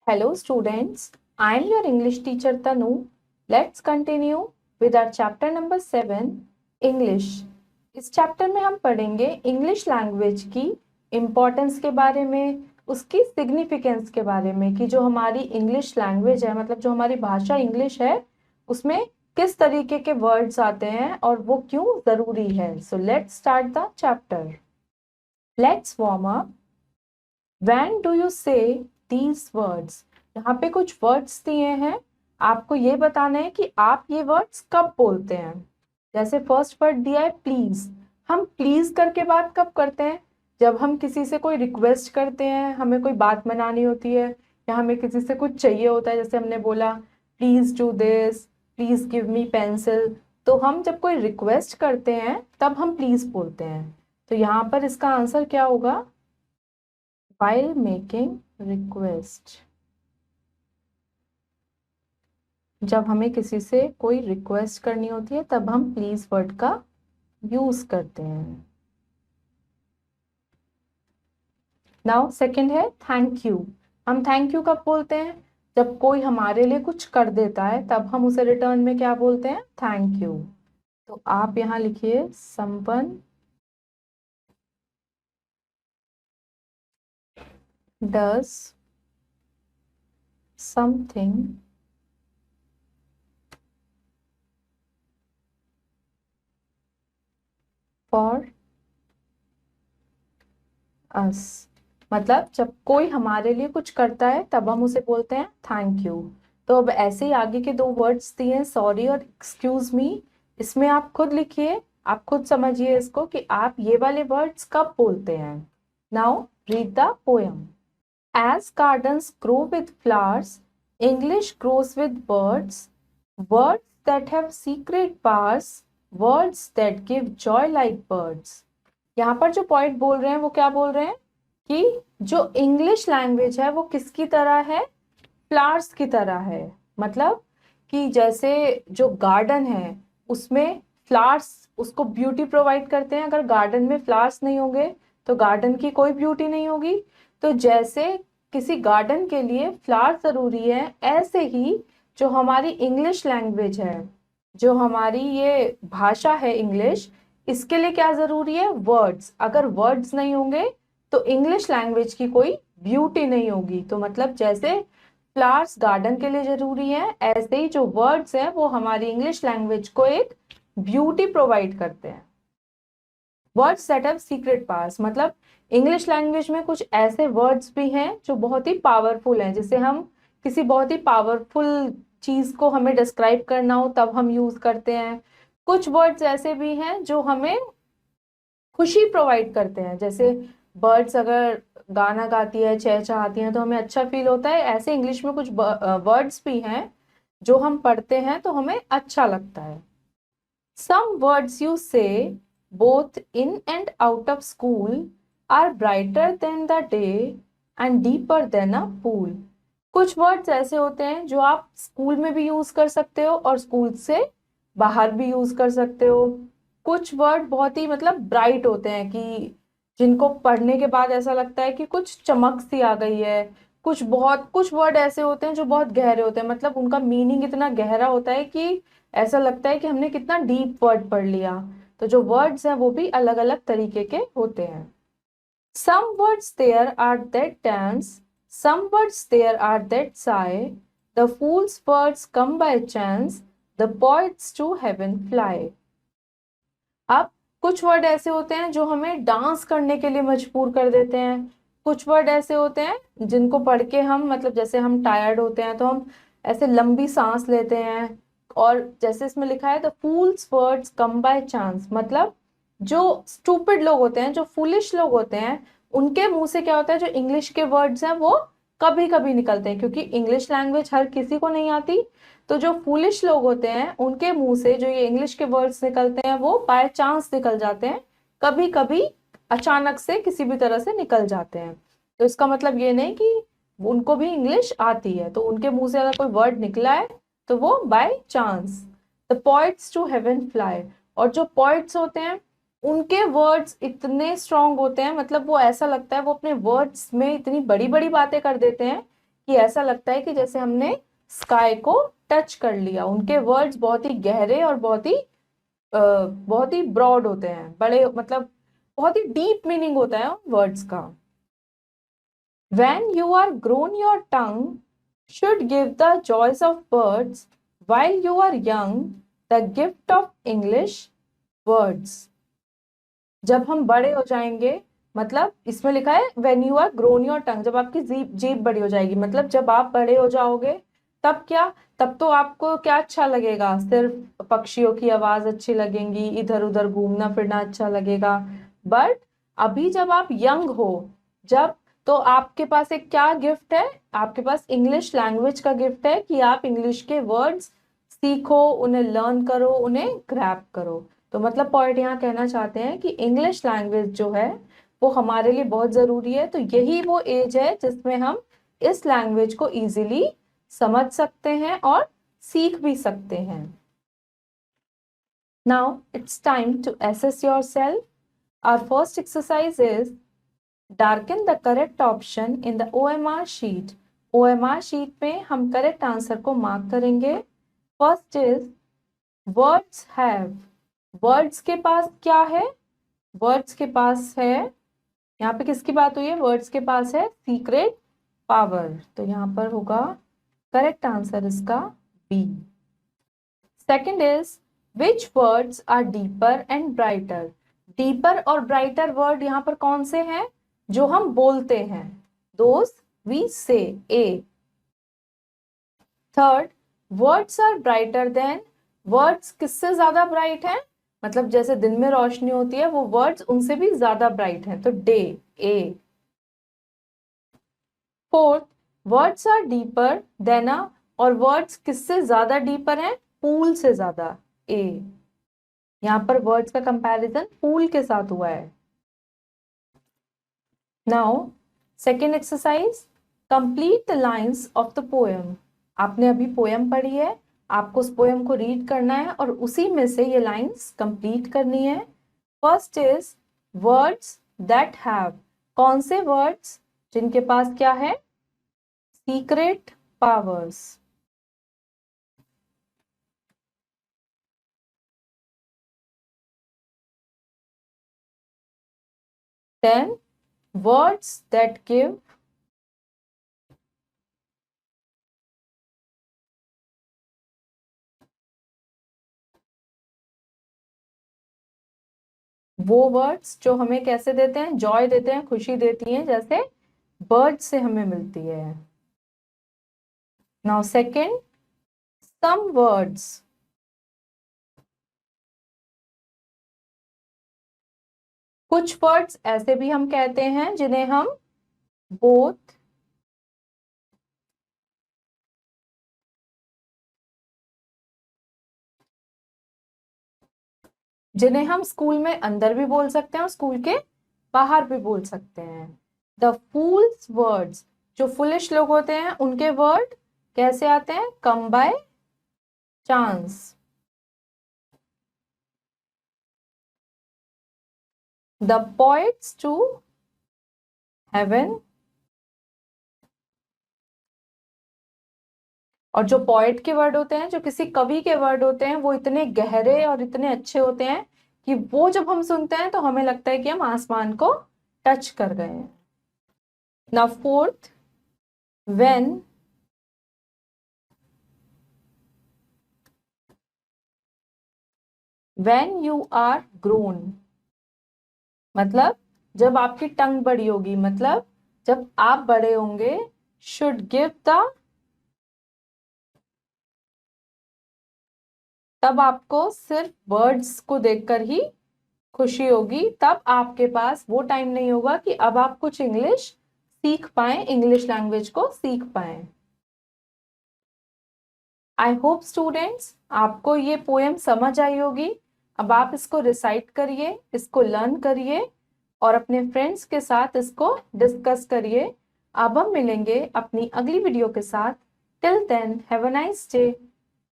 Hello students, I am your English teacher Tanu. Let's continue with our chapter number 7 English. इस chapter में हम पढ़ेंगे English language की importance के बारे में, उसकी सिग्निफिकेंस के बारे में कि जो हमारी इंग्लिश लैंग्वेज है, मतलब जो हमारी भाषा इंग्लिश है, उसमें किस तरीके के वर्ड्स आते हैं और वो क्यों ज़रूरी है. So let's start the chapter. Let's warm up. When do you say these words? यहाँ पे कुछ वर्ड्स दिए हैं, आपको ये बताना है कि आप ये वर्ड्स कब बोलते हैं. जैसे फर्स्ट वर्ड दिया है प्लीज. हम प्लीज करके बात कब करते हैं? जब हम किसी से कोई रिक्वेस्ट करते हैं, हमें कोई बात मनानी होती है या हमें किसी से कुछ चाहिए होता है. जैसे हमने बोला please do this, please give me pencil. तो हम जब कोई रिक्वेस्ट करते हैं तब हम प्लीज बोलते हैं. तो यहाँ पर इसका आंसर क्या होगा? While making request. जब हमें किसी से कोई रिक्वेस्ट करनी होती है तब हम प्लीज वर्ड का यूज करते हैं. नाउ सेकंड है थैंक यू. हम थैंक यू कब बोलते हैं? जब कोई हमारे लिए कुछ कर देता है तब हम उसे रिटर्न में क्या बोलते हैं? Thank you. तो आप यहाँ लिखिए someone does something for us. मतलब जब कोई हमारे लिए कुछ करता है तब हम उसे बोलते हैं थैंक यू. तो अब ऐसे ही आगे के दो वर्ड्स दिए हैं सॉरी और एक्सक्यूज मी. इसमें आप खुद लिखिए, आप खुद समझिए इसको कि आप ये वाले वर्ड्स कब बोलते हैं. Now read the poem. As gardens grow with flowers, English grows with words, words that have secret powers, words that give joy like birds. यहाँ पर जो पॉइंट बोल रहे हैं वो क्या बोल रहे हैं कि जो इंग्लिश लैंग्वेज है वो किसकी तरह है? फ्लावर्स की तरह है. मतलब कि जैसे जो गार्डन है उसमें फ्लावर्स उसको ब्यूटी प्रोवाइड करते हैं. अगर गार्डन में फ्लावर्स नहीं होंगे तो गार्डन की कोई ब्यूटी नहीं होगी. तो जैसे किसी गार्डन के लिए फ्लावर जरूरी है, ऐसे ही जो हमारी इंग्लिश लैंग्वेज है, जो हमारी ये भाषा है इंग्लिश, इसके लिए क्या जरूरी है? वर्ड्स. अगर वर्ड्स नहीं होंगे तो इंग्लिश लैंग्वेज की कोई ब्यूटी नहीं होगी. तो मतलब जैसे फ्लावर्स गार्डन के लिए जरूरी है, ऐसे ही जो वर्ड्स हैं वो हमारी इंग्लिश लैंग्वेज को एक ब्यूटी प्रोवाइड करते हैं. Words that have secret powers, मतलब इंग्लिश लैंग्वेज में कुछ ऐसे वर्ड्स भी हैं जो बहुत ही पावरफुल हैं. जैसे हम किसी बहुत ही पावरफुल चीज को हमें डिस्क्राइब करना हो तब हम यूज करते हैं. कुछ वर्ड्स ऐसे भी हैं जो हमें खुशी प्रोवाइड करते हैं. जैसे बर्ड्स अगर गाना गाती है, चहचहाती हैं तो हमें अच्छा फील होता है. ऐसे इंग्लिश में कुछ वर्ड्स भी हैं जो हम पढ़ते हैं तो हमें अच्छा लगता है. Some words you say both in and out of school are brighter than the day and deeper than a pool. कुछ वर्ड्स ऐसे होते हैं जो आप स्कूल में भी यूज कर सकते हो और स्कूल से बाहर भी यूज कर सकते हो. कुछ वर्ड बहुत ही मतलब ब्राइट होते हैं कि जिनको पढ़ने के बाद ऐसा लगता है कि कुछ चमक सी आ गई है. कुछ वर्ड ऐसे होते हैं जो बहुत गहरे होते हैं, मतलब उनका मीनिंग इतना गहरा होता है कि ऐसा लगता है कि हमने कितना डीप वर्ड पढ़ लिया. तो जो वर्ड्स हैं वो भी अलग अलग तरीके के होते हैं. Some words there are that dance, some words there are that sigh, the fool's words come by chance, the poets to heaven fly. अब कुछ वर्ड ऐसे होते हैं जो हमें डांस करने के लिए मजबूर कर देते हैं. कुछ वर्ड ऐसे होते हैं जिनको पढ़ के हम, मतलब जैसे हम टायर्ड होते हैं तो हम ऐसे लंबी सांस लेते हैं. और जैसे इसमें लिखा है the fools words come by chance, मतलब जो स्टूपिड लोग होते हैं, जो फूलिश लोग होते हैं, उनके मुंह से क्या होता है, जो इंग्लिश के वर्ड्स हैं वो कभी कभी निकलते हैं. क्योंकि इंग्लिश लैंग्वेज हर किसी को नहीं आती, तो जो फूलिश लोग होते हैं उनके मुंह से जो ये इंग्लिश के वर्ड्स निकलते हैं वो बाय चांस निकल जाते हैं. कभी कभी अचानक से किसी भी तरह से निकल जाते हैं. तो इसका मतलब ये नहीं कि उनको भी इंग्लिश आती है. तो उनके मुंह से अगर कोई वर्ड निकला है तो वो by chance. The poets to heaven fly, और जो पॉइट्स होते हैं उनके वर्ड्स इतने स्ट्रांग होते हैं, मतलब वो ऐसा लगता है वो अपने वर्ड्स में इतनी बड़ी बड़ी बातें कर देते हैं कि ऐसा लगता है कि जैसे हमने स्काई को टच कर लिया। उनके वर्ड्स बहुत ही गहरे और बहुत ही ब्रॉड होते हैं, बड़े, मतलब बहुत ही डीप मीनिंग होता है उन वर्ड्स का। When you are grown, your tongue should give the joys of birds, while you are young, the gift of English words. जब हम बड़े हो जाएंगे, मतलब इसमें लिखा है when you are grown your tongue, जब आपकी जीभ बड़ी हो जाएगी, मतलब जब आप बड़े हो जाओगे तब क्या, तब तो आपको क्या अच्छा लगेगा, सिर्फ पक्षियों की आवाज अच्छी लगेगी, इधर उधर घूमना फिरना अच्छा लगेगा। बट अभी जब आप यंग हो, जब, तो आपके पास एक क्या गिफ्ट है, आपके पास इंग्लिश लैंग्वेज का गिफ्ट है कि आप इंग्लिश के वर्ड्स सीखो, उन्हें लर्न करो, उन्हें ग्रैब करो। तो मतलब पॉइंट यहाँ कहना चाहते हैं कि इंग्लिश लैंग्वेज जो है वो हमारे लिए बहुत जरूरी है। तो यही वो एज है जिसमें हम इस लैंग्वेज को इजीली समझ सकते हैं और सीख भी सकते हैं। Now it's time to assess yourself. Our first exercise is darken the correct option in the OMR sheet. OMR sheet में हम करेक्ट आंसर को मार्क करेंगे। First is words have. Words के पास क्या है, वर्ड्स के पास है, यहाँ पे किसकी बात हुई है, वर्ड्स के पास है सीक्रेट पावर। तो यहाँ पर होगा करेक्ट आंसर इसका B. Second is which words are deeper and brighter. Deeper और ब्राइटर वर्ड यहाँ पर कौन से हैं, जो हम बोलते हैं, those we say, A. Third, words are brighter than. Words किससे ज्यादा ब्राइट हैं, मतलब जैसे दिन में रोशनी होती है वो वर्ड्स उनसे भी ज्यादा ब्राइट हैं, तो डे, A. Fourth, words are deeper than a, और वर्ड्स किससे ज्यादा डीपर हैं, पूल से ज्यादा, ए। यहां पर वर्ड्स का कंपैरिजन पूल के साथ हुआ है। Now second exercise, complete the lines of the poem. आपने अभी पोएम पढ़ी है, आपको उस पोएम को रीड करना है और उसी में से ये लाइन्स कंप्लीट करनी है। First is words that have. कौन से वर्ड्स जिनके पास क्या है, secret powers. Then words that give वो वर्ड्स जो हमें कैसे देते हैं, जॉय देते हैं, खुशी देती हैं, जैसे बर्ड से हमें मिलती है। Now second, some words. कुछ वर्ड्स ऐसे भी हम कहते हैं जिन्हें हम बोथ जिन्हें हम स्कूल में अंदर भी बोल सकते हैं और स्कूल के बाहर भी बोल सकते हैं। द फूल्स वर्ड्स, जो फुलिश लोग होते हैं उनके वर्ड कैसे आते हैं, come by chance. The poets to heaven, और जो पॉइट के वर्ड होते हैं, जो किसी कवि के वर्ड होते हैं, वो इतने गहरे और इतने अच्छे होते हैं कि वो जब हम सुनते हैं तो हमें लगता है कि हम आसमान को टच कर गए हैं। Now fourth, when when you are grown, मतलब जब आपकी टंग बड़ी होगी, मतलब जब आप बड़े होंगे। शुड गिव द, तब आपको सिर्फ वर्ड्स को देखकर ही खुशी होगी, तब आपके पास वो टाइम नहीं होगा कि अब आप कुछ इंग्लिश सीख पाएं, इंग्लिश लैंग्वेज को सीख पाएं। आई होप स्टूडेंट्स आपको ये पोएम समझ आई होगी। अब आप इसको रिसाइट करिए, इसको लर्न करिए और अपने फ्रेंड्स के साथ इसको डिस्कस करिए। अब हम मिलेंगे अपनी अगली वीडियो के साथ। Till then have a nice day.